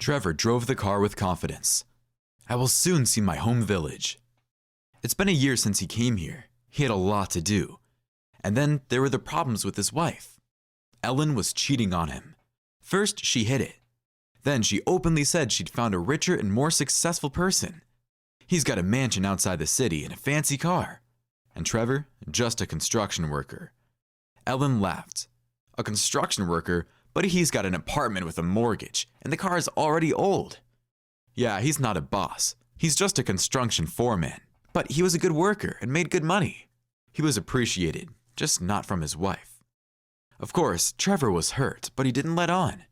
Trevor drove the car with confidence. I will soon see my home village. It's been a year since he came here. He had a lot to do. And then there were the problems with his wife. Ellen was cheating on him. First, she hid it. Then she openly said she'd found a richer and more successful person. He's got a mansion outside the city and a fancy car. And Trevor, just a construction worker. Ellen laughed. A construction worker, but he's got an apartment with a mortgage, and the car is already old. Yeah, he's not a boss. He's just a construction foreman. But he was a good worker and made good money. He was appreciated, just not from his wife. Of course, Trevor was hurt, but he didn't let on.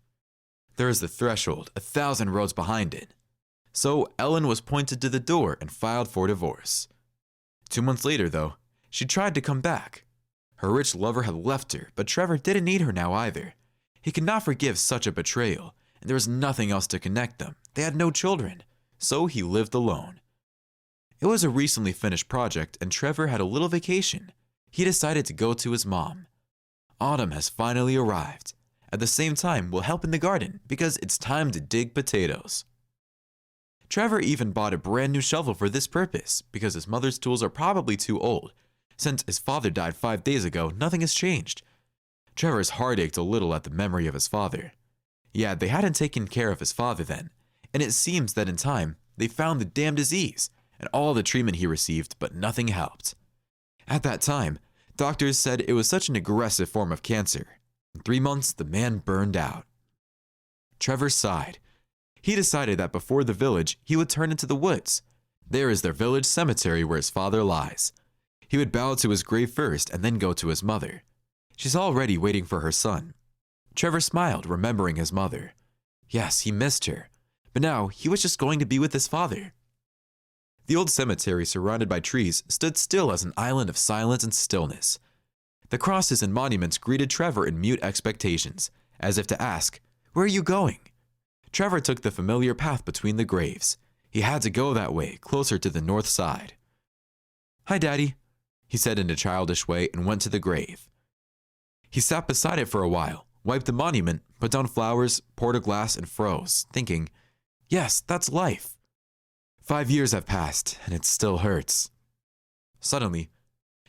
There is the threshold, 1,000 roads behind it. So Ellen was pointed to the door and filed for divorce. 2 months later, though, she tried to come back. Her rich lover had left her, but Trevor didn't need her now either. He could not forgive such a betrayal, and there was nothing else to connect them. They had no children, so he lived alone. It was a recently finished project, and Trevor had a little vacation. He decided to go to his mom. Autumn has finally arrived. At the same time, we'll help in the garden because it's time to dig potatoes. Trevor even bought a brand new shovel for this purpose because his mother's tools are probably too old. Since his father died 5 days ago, nothing has changed. Trevor's heart ached a little at the memory of his father. Yeah, they hadn't taken care of his father then, and it seems that in time, they found the damn disease and all the treatment he received, but nothing helped. At that time, doctors said it was such an aggressive form of cancer. In 3 months, the man burned out. Trevor sighed. He decided that before the village, he would turn into the woods. There is their village cemetery where his father lies. He would bow to his grave first and then go to his mother. She's already waiting for her son. Trevor smiled, remembering his mother. Yes, he missed her, but now he was just going to be with his father. The old cemetery, surrounded by trees, stood still as an island of silence and stillness. The crosses and monuments greeted Trevor in mute expectations, as if to ask, "Where are you going?" Trevor took the familiar path between the graves. He had to go that way, closer to the north side. "Hi, Daddy," he said in a childish way and went to the grave. He sat beside it for a while, wiped the monument, put down flowers, poured a glass, and froze, thinking, yes, that's life. 5 years have passed, and it still hurts. Suddenly,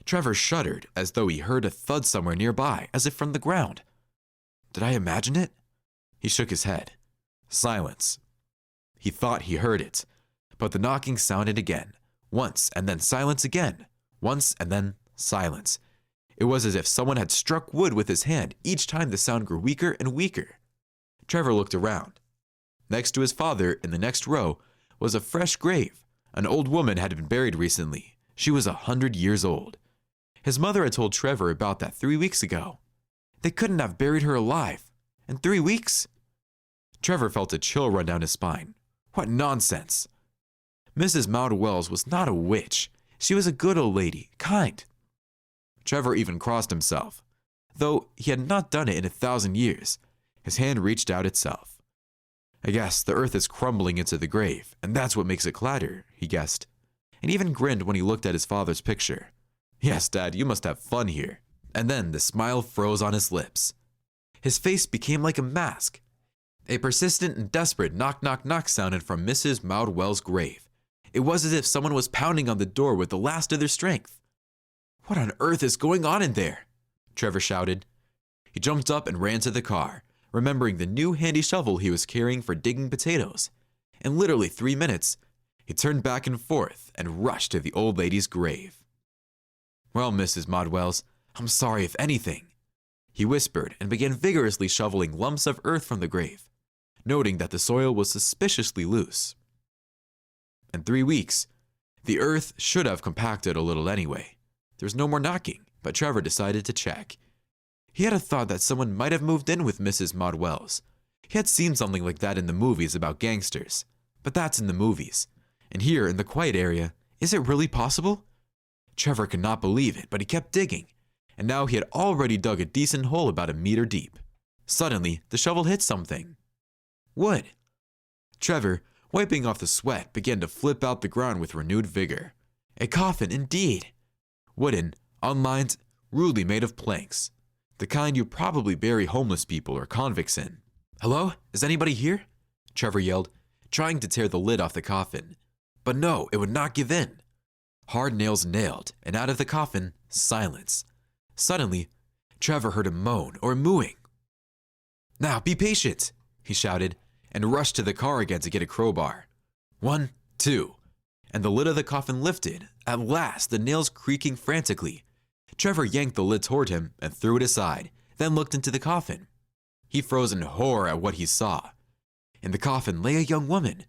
Trevor shuddered as though he heard a thud somewhere nearby, as if from the ground. Did I imagine it? He shook his head. Silence. He thought he heard it, but the knocking sounded again, once and then silence again, once and then silence. It was as if someone had struck wood with his hand each time the sound grew weaker and weaker. Trevor looked around. Next to his father, in the next row, was a fresh grave. An old woman had been buried recently. She was 100 years old. His mother had told Trevor about that 3 weeks ago. They couldn't have buried her alive. In 3 weeks? Trevor felt a chill run down his spine. What nonsense! Mrs. Maud Wells was not a witch. She was a good old lady, kind. Trevor even crossed himself. Though he had not done it in 1,000 years, his hand reached out itself. I guess the earth is crumbling into the grave, and that's what makes it clatter, he guessed, and even grinned when he looked at his father's picture. Yes, Dad, you must have fun here. And then the smile froze on his lips. His face became like a mask. A persistent and desperate knock knock knock sounded from Mrs. Maud Wells' grave. It was as if someone was pounding on the door with the last of their strength. What on earth is going on in there? Trevor shouted. He jumped up and ran to the car, remembering the new handy shovel he was carrying for digging potatoes. In literally 3 minutes, he turned back and forth and rushed to the old lady's grave. Well, Mrs. Maud Wells, I'm sorry if anything, he whispered and began vigorously shoveling lumps of earth from the grave, noting that the soil was suspiciously loose. In 3 weeks, the earth should have compacted a little anyway. There was no more knocking, but Trevor decided to check. He had a thought that someone might have moved in with Mrs. Maud Wells. He had seen something like that in the movies about gangsters, but that's in the movies. And here in the quiet area, is it really possible? Trevor could not believe it, but he kept digging, and now he had already dug a decent hole about 1 meter deep. Suddenly, the shovel hit something. Wood. Trevor, wiping off the sweat, began to flip out the ground with renewed vigor. A coffin, indeed. Wooden, unlined, rudely made of planks. The kind you probably bury homeless people or convicts in. Hello? Is anybody here? Trevor yelled, trying to tear the lid off the coffin. But no, it would not give in. Hard nails nailed, and out of the coffin, silence. Suddenly, Trevor heard a moan or mooing. "Now, be patient," he shouted, and rushed to the car again to get a crowbar. 1, 2, and the lid of the coffin lifted, at last, the nails creaking frantically. Trevor yanked the lid toward him and threw it aside, then looked into the coffin. He froze in horror at what he saw. In the coffin lay a young woman.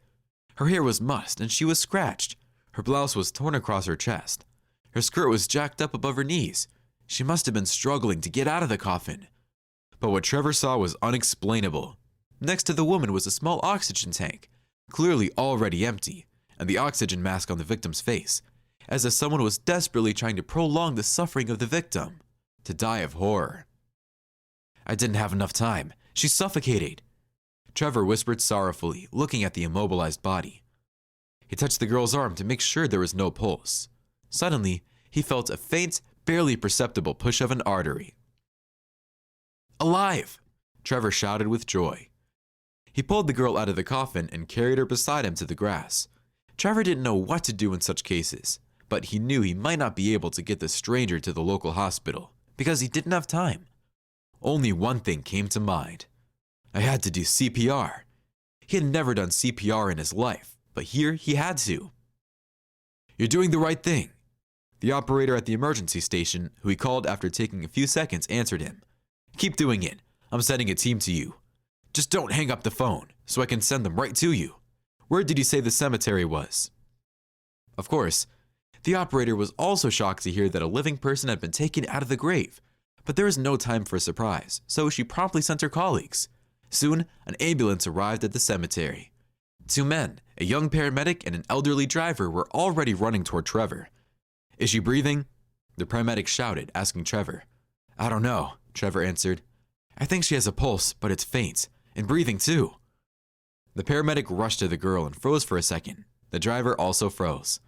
Her hair was mussed and she was scratched. Her blouse was torn across her chest. Her skirt was jacked up above her knees. She must have been struggling to get out of the coffin. But what Trevor saw was unexplainable. Next to the woman was a small oxygen tank, clearly already empty, and the oxygen mask on the victim's face, as if someone was desperately trying to prolong the suffering of the victim, to die of horror. "I didn't have enough time. She's suffocated," Trevor whispered sorrowfully, looking at the immobilized body. He touched the girl's arm to make sure there was no pulse. Suddenly, he felt a faint, barely perceptible push of an artery. "Alive!" Trevor shouted with joy. He pulled the girl out of the coffin and carried her beside him to the grass. Trevor didn't know what to do in such cases, but he knew he might not be able to get the stranger to the local hospital because he didn't have time. Only one thing came to mind. I had to do CPR. He had never done CPR in his life, but here he had to. "You're doing the right thing." The operator at the emergency station, who he called after taking a few seconds, answered him. "Keep doing it. I'm sending a team to you. Just don't hang up the phone, so I can send them right to you. Where did you say the cemetery was?" Of course, the operator was also shocked to hear that a living person had been taken out of the grave, but there was no time for a surprise, so she promptly sent her colleagues. Soon, an ambulance arrived at the cemetery. 2 men, a young paramedic and an elderly driver, were already running toward Trevor. "Is she breathing?" the paramedic shouted, asking Trevor. "I don't know," Trevor answered. "I think she has a pulse, but it's faint, and breathing too." The paramedic rushed to the girl and froze for a second. The driver also froze.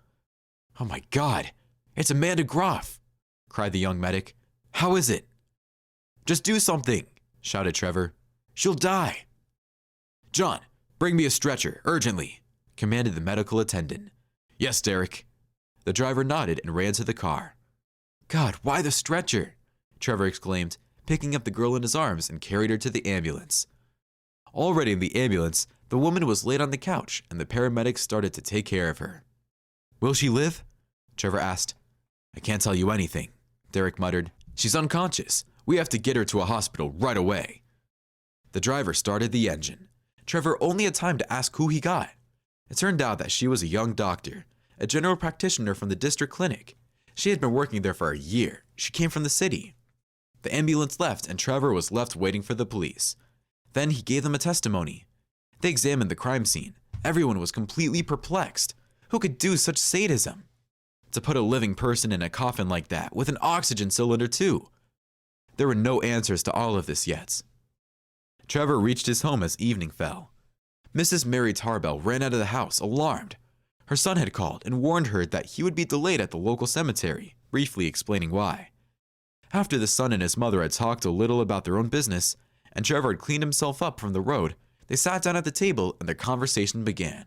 "Oh my God, it's Amanda Groff!" cried the young medic. "How is it?" "Just do something," shouted Trevor. "She'll die." "John, bring me a stretcher, urgently," commanded the medical attendant. "Yes, Derek." The driver nodded and ran to the car. "God, why the stretcher?" Trevor exclaimed, picking up the girl in his arms and carried her to the ambulance. Already in the ambulance, the woman was laid on the couch and the paramedics started to take care of her. "Will she live?" Trevor asked. "I can't tell you anything," Derek muttered. "She's unconscious. We have to get her to a hospital right away." The driver started the engine. Trevor only had time to ask who he got. It turned out that she was a young doctor, a general practitioner from the district clinic. She had been working there for a year. She came from the city. The ambulance left and Trevor was left waiting for the police. Then he gave them a testimony. They examined the crime scene. Everyone was completely perplexed. Who could do such sadism? To put a living person in a coffin like that, with an oxygen cylinder too. There were no answers to all of this yet. Trevor reached his home as evening fell. Mrs. Mary Tarbell ran out of the house, alarmed. Her son had called and warned her that he would be delayed at the local cemetery, briefly explaining why. After the son and his mother had talked a little about their own business, and Trevor had cleaned himself up from the road, they sat down at the table and their conversation began.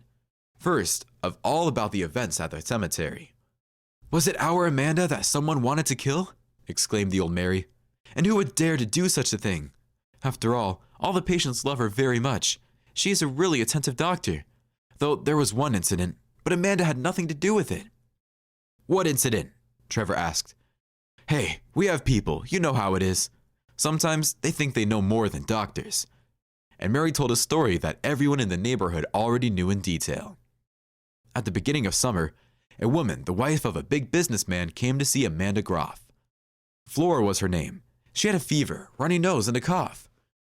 First, of all about the events at the cemetery. "Was it our Amanda that someone wanted to kill?" exclaimed the old Mary. "And who would dare to do such a thing? After all the patients love her very much. She is a really attentive doctor. Though there was one incident, but Amanda had nothing to do with it." "What incident?" Trevor asked. "Hey, we have people, you know how it is. Sometimes they think they know more than doctors." And Mary told a story that everyone in the neighborhood already knew in detail. At the beginning of summer, a woman, the wife of a big businessman, came to see Amanda Groff. Flora was her name. She had a fever, runny nose, and a cough.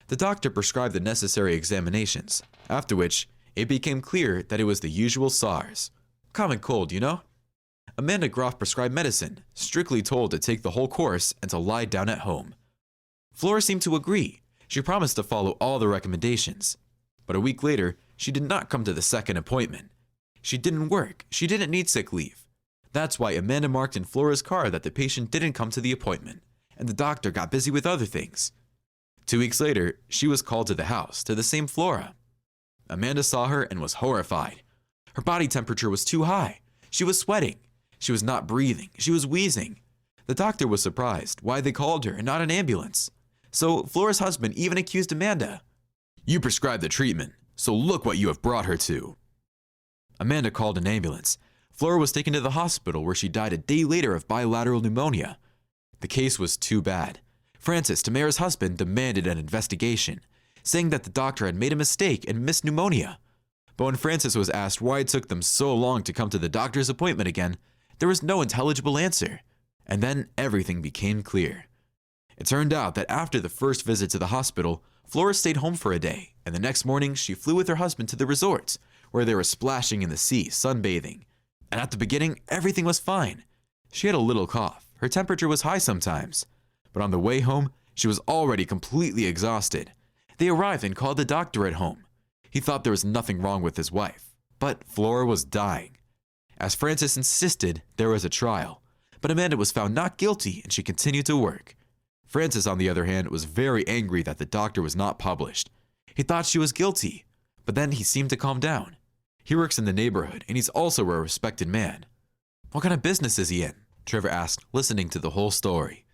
The doctor prescribed the necessary examinations, after which it became clear that it was the usual SARS. Common cold, you know? Amanda Groff prescribed medicine, strictly told to take the whole course and to lie down at home. Flora seemed to agree. She promised to follow all the recommendations. But a week later, she did not come to the second appointment. She didn't work. She didn't need sick leave. That's why Amanda marked in Flora's car that the patient didn't come to the appointment, and the doctor got busy with other things. 2 weeks later, she was called to the house, to the same Flora. Amanda saw her and was horrified. Her body temperature was too high. She was sweating. She was not breathing. She was wheezing. The doctor was surprised why they called her and not an ambulance. So Flora's husband even accused Amanda. You prescribed the treatment, so look what you have brought her to. Amanda called an ambulance. Flora was taken to the hospital where she died a day later of bilateral pneumonia. The case was too bad. Francis, Tamara's husband, demanded an investigation, saying that the doctor had made a mistake and missed pneumonia. But when Francis was asked why it took them so long to come to the doctor's appointment again, there was no intelligible answer. And then everything became clear. It turned out that after the first visit to the hospital, Flora stayed home for a day, and the next morning she flew with her husband to the resort, where they were splashing in the sea, sunbathing. And at the beginning, everything was fine. She had a little cough. Her temperature was high sometimes. But on the way home, she was already completely exhausted. They arrived and called the doctor at home. He thought there was nothing wrong with his wife, but Flora was dying. As Francis insisted, there was a trial, but Amanda was found not guilty and she continued to work. Francis, on the other hand, was very angry that the doctor was not published. He thought she was guilty, but then he seemed to calm down. He works in the neighborhood and he's also a respected man. What kind of business is he in? Trevor asked, listening to the whole story.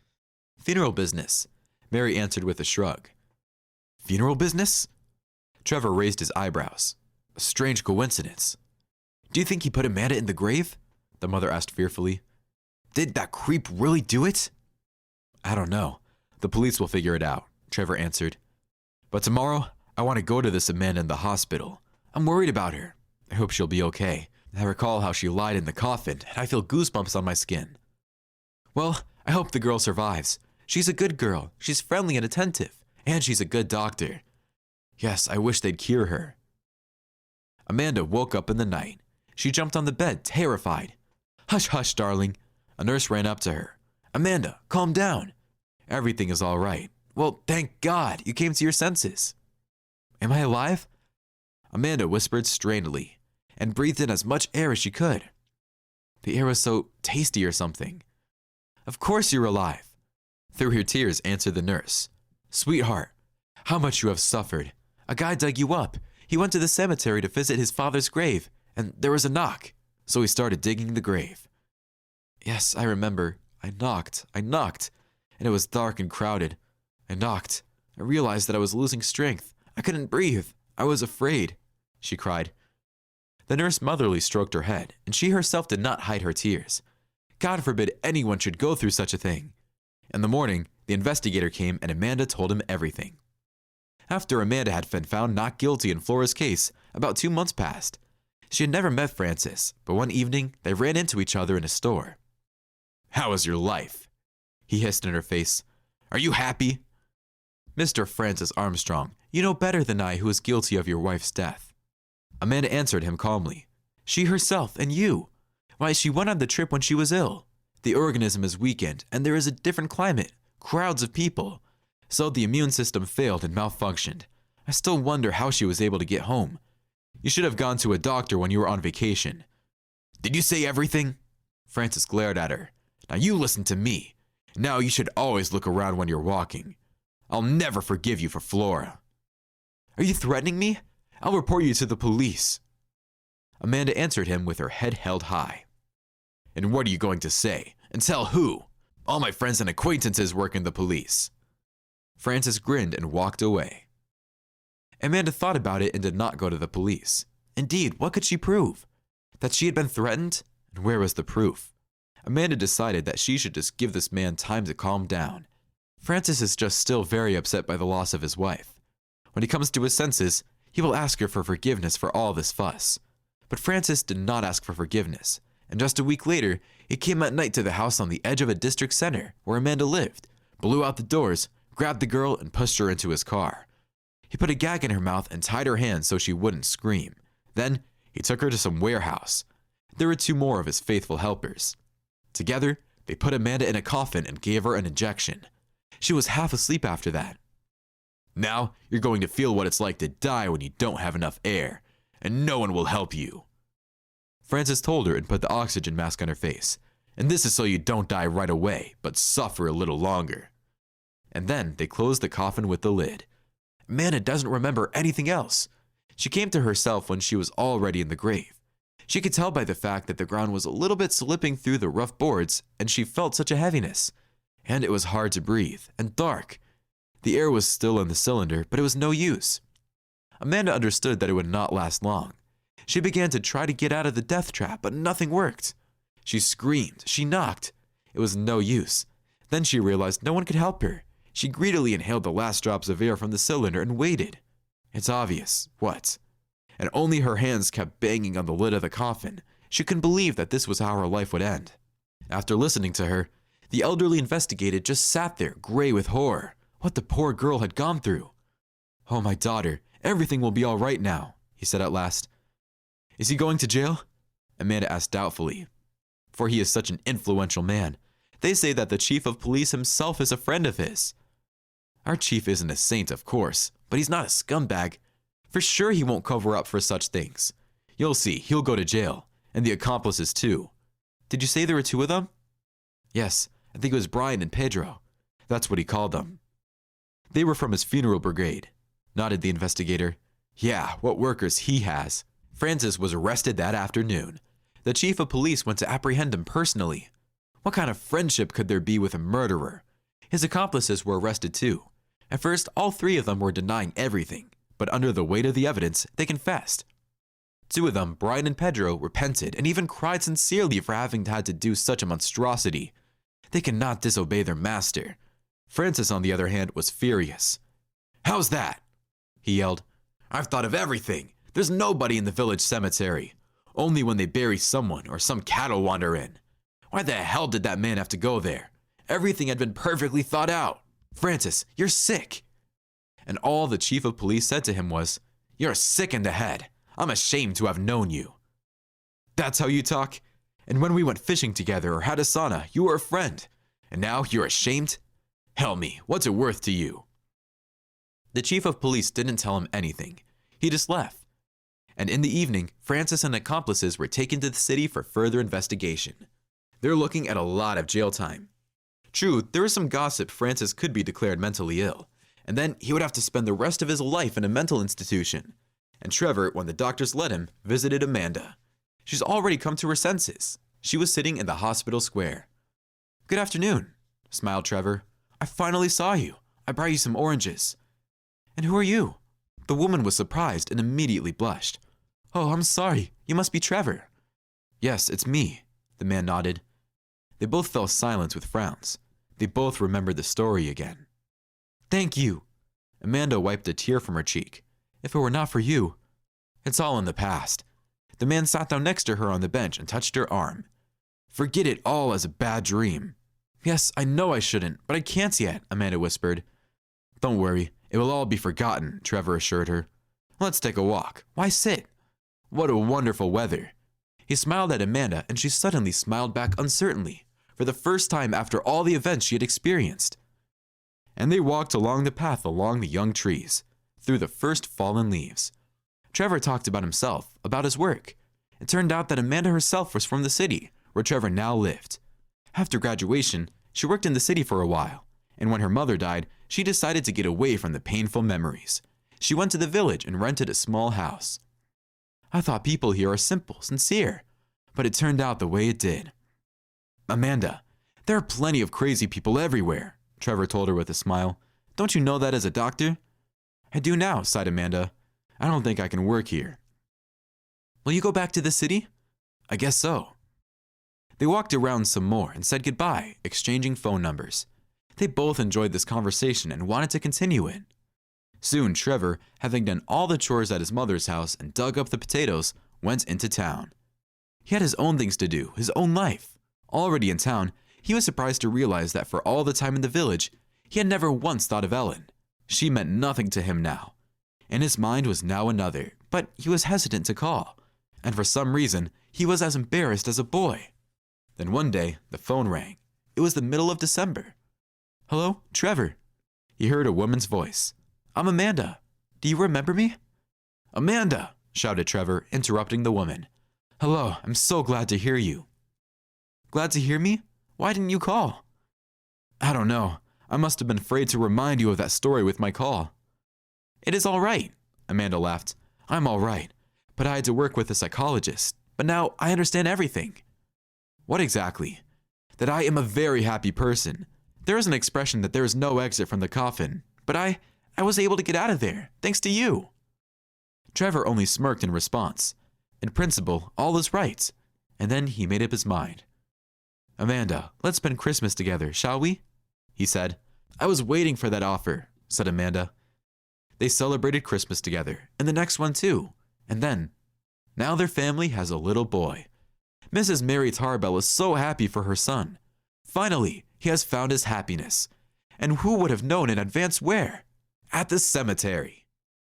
Funeral business, Mary answered with a shrug. Funeral business? Trevor raised his eyebrows. A strange coincidence. Do you think he put Amanda in the grave? The mother asked fearfully. Did that creep really do it? I don't know. The police will figure it out, Trevor answered. But tomorrow, I want to go to this Amanda in the hospital. I'm worried about her. I hope she'll be okay. I recall how she lied in the coffin, and I feel goosebumps on my skin. Well, I hope the girl survives. She's a good girl. She's friendly and attentive. And she's a good doctor. Yes, I wish they'd cure her. Amanda woke up in the night. She jumped on the bed, terrified. Hush, hush, darling. A nurse ran up to her. Amanda, calm down. Everything is all right. Well, thank God, you came to your senses. Am I alive? Amanda whispered strainedly and breathed in as much air as she could. The air was so tasty or something. Of course you're alive. Through her tears answered the nurse. Sweetheart, how much you have suffered. A guy dug you up. He went to the cemetery to visit his father's grave, and there was a knock, so he started digging the grave. Yes, I remember. I knocked, and it was dark and crowded. I knocked. I realized that I was losing strength. I couldn't breathe. I was afraid, she cried. The nurse motherly stroked her head, and she herself did not hide her tears. God forbid anyone should go through such a thing. In the morning, the investigator came and Amanda told him everything. After Amanda had been found not guilty in Flora's case, about 2 months passed. She had never met Francis, but one evening they ran into each other in a store. How is your life? He hissed in her face. Are you happy? Mr. Francis Armstrong, you know better than I who is guilty of your wife's death. Amanda answered him calmly. She herself and you. Why, she went on the trip when she was ill. The organism is weakened and there is a different climate, crowds of people. So the immune system failed and malfunctioned. I still wonder how she was able to get home. You should have gone to a doctor when you were on vacation. Did you say everything? Francis glared at her. Now you listen to me. Now you should always look around when you're walking. I'll never forgive you for Flora. Are you threatening me? I'll report you to the police. Amanda answered him with her head held high. And what are you going to say? And tell who? All my friends and acquaintances work in the police. Francis grinned and walked away. Amanda thought about it and did not go to the police. Indeed, what could she prove? That she had been threatened? And where was the proof? Amanda decided that she should just give this man time to calm down. Francis is just still very upset by the loss of his wife. When he comes to his senses, he will ask her for forgiveness for all this fuss. But Francis did not ask for forgiveness, and just a week later, he came at night to the house on the edge of a district center where Amanda lived, blew out the doors, grabbed the girl, and pushed her into his car. He put a gag in her mouth and tied her hands so she wouldn't scream. Then, he took her to some warehouse. There were 2 more of his faithful helpers. Together, they put Amanda in a coffin and gave her an injection. She was half asleep after that. Now, you're going to feel what it's like to die when you don't have enough air, and no one will help you. Francis told her and put the oxygen mask on her face. And this is so you don't die right away, but suffer a little longer. And then they closed the coffin with the lid. Amanda doesn't remember anything else. She came to herself when she was already in the grave. She could tell by the fact that the ground was a little bit slipping through the rough boards, and she felt such a heaviness. And it was hard to breathe, and dark. The air was still in the cylinder, but it was no use. Amanda understood that it would not last long. She began to try to get out of the death trap, but nothing worked. She screamed, she knocked. It was no use. Then she realized no one could help her. She greedily inhaled the last drops of air from the cylinder and waited. It's obvious. What? And only her hands kept banging on the lid of the coffin. She couldn't believe that this was how her life would end. After listening to her, the elderly investigator just sat there, gray with horror. What the poor girl had gone through. "Oh, my daughter, everything will be all right now," he said at last. "Is he going to jail?" Amanda asked doubtfully. For he is such an influential man. They say that the chief of police himself is a friend of his. Our chief isn't a saint, of course, but he's not a scumbag. For sure he won't cover up for such things. You'll see, he'll go to jail, and the accomplices too. Did you say there were two of them? Yes, I think it was Brian and Pedro. That's what he called them. They were from his funeral brigade, nodded the investigator. Yeah, what workers he has. Francis was arrested that afternoon. The chief of police went to apprehend him personally. What kind of friendship could there be with a murderer? His accomplices were arrested too. At first, all three of them were denying everything, but under the weight of the evidence, they confessed. Two of them, Brian and Pedro, repented and even cried sincerely for having had to do such a monstrosity. They cannot disobey their master. Francis, on the other hand, was furious. "How's that?" he yelled. "I've thought of everything. There's nobody in the village cemetery. Only when they bury someone or some cattle wander in. Why the hell did that man have to go there? Everything had been perfectly thought out. Francis, you're sick." And all the chief of police said to him was, "You're sick in the head. I'm ashamed to have known you." "That's how you talk? And when we went fishing together or had a sauna, you were a friend. And now you're ashamed? Tell me, what's it worth to you?" The chief of police didn't tell him anything. He just left. And in the evening, Francis and accomplices were taken to the city for further investigation. They're looking at a lot of jail time. True, there was some gossip Francis could be declared mentally ill, and then he would have to spend the rest of his life in a mental institution. And Trevor, when the doctors let him, visited Amanda. She's already come to her senses. She was sitting in the hospital square. "Good afternoon," smiled Trevor. "I finally saw you. I brought you some oranges." "And who are you?" The woman was surprised and immediately blushed. "Oh, I'm sorry. You must be Trevor." "Yes, it's me," the man nodded. They both fell silent with frowns. They both remembered the story again. "Thank you." Amanda wiped a tear from her cheek. "If it were not for you." "It's all in the past." The man sat down next to her on the bench and touched her arm. "Forget it all as a bad dream." "Yes, I know I shouldn't, but I can't yet," Amanda whispered. "Don't worry, it will all be forgotten," Trevor assured her. "Let's take a walk. Why sit? What a wonderful weather." He smiled at Amanda, and she suddenly smiled back uncertainly, for the first time after all the events she had experienced. And they walked along the path along the young trees, through the first fallen leaves. Trevor talked about himself, about his work. It turned out that Amanda herself was from the city, where Trevor now lived. After graduation, she worked in the city for a while, and when her mother died, she decided to get away from the painful memories. She went to the village and rented a small house. "I thought people here are simple, sincere, but it turned out the way it did." "Amanda, there are plenty of crazy people everywhere," Trevor told her with a smile. "Don't you know that as a doctor?" "I do now," sighed Amanda. "I don't think I can work here." "Will you go back to the city?" "I guess so." They walked around some more and said goodbye, exchanging phone numbers. They both enjoyed this conversation and wanted to continue it. Soon, Trevor, having done all the chores at his mother's house and dug up the potatoes, went into town. He had his own things to do, his own life. Already in town, he was surprised to realize that for all the time in the village, he had never once thought of Ellen. She meant nothing to him now. In his mind was now another, but he was hesitant to call. And for some reason, he was as embarrassed as a boy. Then one day, the phone rang. It was the middle of December. "Hello, Trevor." He heard a woman's voice. "I'm Amanda. Do you remember me?" "Amanda!" shouted Trevor, interrupting the woman. "Hello, I'm so glad to hear you." "Glad to hear me? Why didn't you call?" "I don't know. I must have been afraid to remind you of that story with my call." "It is all right," Amanda laughed. I'm all right, but I had to work with a psychologist. But now I understand everything. What exactly? That I am a very happy person. There is an expression that there is no exit from the coffin, but I was able to get out of there, thanks to you. Trevor only smirked in response. In principle, all is right. And then he made up his mind. Amanda, let's spend Christmas together, shall we? He said. I was waiting for that offer, said Amanda. They celebrated Christmas together, and the next one too. And then, now their family has a little boy. Mrs. Mary Tarbell is so happy for her son. Finally, he has found his happiness. And who would have known in advance where? At the cemetery.